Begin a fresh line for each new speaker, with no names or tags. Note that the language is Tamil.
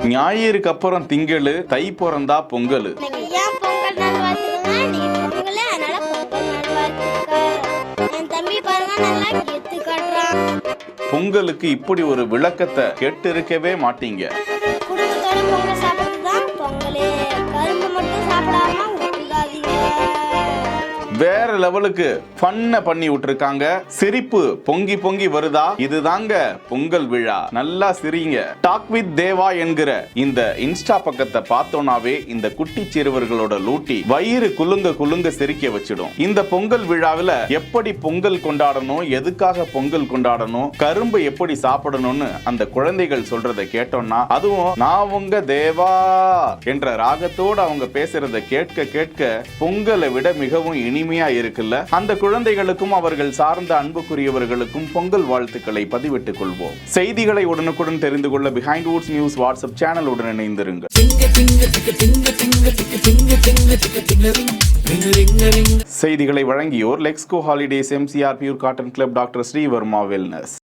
ஞாயிறுக்கு அப்புறம் திங்களு, தை பிறந்தா பொங்கல்.
ஏன் பொங்கல் நல்வாழ்த்துக்கா? நீ பொங்கல், அதனால பொங்கல் நல்வாழ்த்துக்கா. என் தம்பி பாருங்க நல்லா கெத்து காட்டுறான்.
பொங்கலுக்கு இப்படி ஒரு விளக்கத்தை கேட்டு இருக்கவே மாட்டீங்க.
குடும்பத்தோட பொங்கல் சாப்பிடுறதுதான் பொங்கலே. கரும்பு மட்டும் சாப்பிடாம விட்டுடாதீங்க.
வேற லெவலுக்கு ஃபன்ன பண்ணி விட்டுருக்காங்க. சிரிப்பு பொங்கி பொங்கி வருதா? இதுதாங்க பொங்கல் விழா. நல்லா சிரிங்க. டாக் வித் தேவா என்கிற இந்த இன்ஸ்டா பக்கத்தை பார்த்தோம்னாவே இந்த குட்டி சிறுவர்களோட லூட்டி வயிறு குலுங்க குலுங்க சிரிக்க வச்சிடும். இந்த பொங்கல் விழாவில் எப்படி பொங்கல் கொண்டாடணும், எதுக்காக பொங்கல் கொண்டாடணும், கரும்பு எப்படி சாப்பிடணும்னு அந்த குழந்தைகள் சொல்றதை கேட்டோம்னா, அதுவும் நான் உங்க தேவா என்ற ராகத்தோடு அவங்க பேசுறதை கேட்க கேட்க பொங்கலை விட மிகவும் இனிமையா இருக்குல்ல. அந்த குழந்தைகளுக்கும் அவர்கள் சார்ந்த அன்புக்குரியவர்களுக்கும் பொங்கல் வாழ்த்துக்களை பதிவிட்டுக் கொள்வோம். செய்திகளை உடனுக்குடன் தெரிந்து கொள்ள பிஹைண்ட் வுட்ஸ் நியூஸ் வாட்ஸ்அப் சேனலுடன் இணைந்திருங்கள். செய்திகளை வழங்கியோர் Lexco holidays, MCR pure cotton club, doctor Srivarma wellness.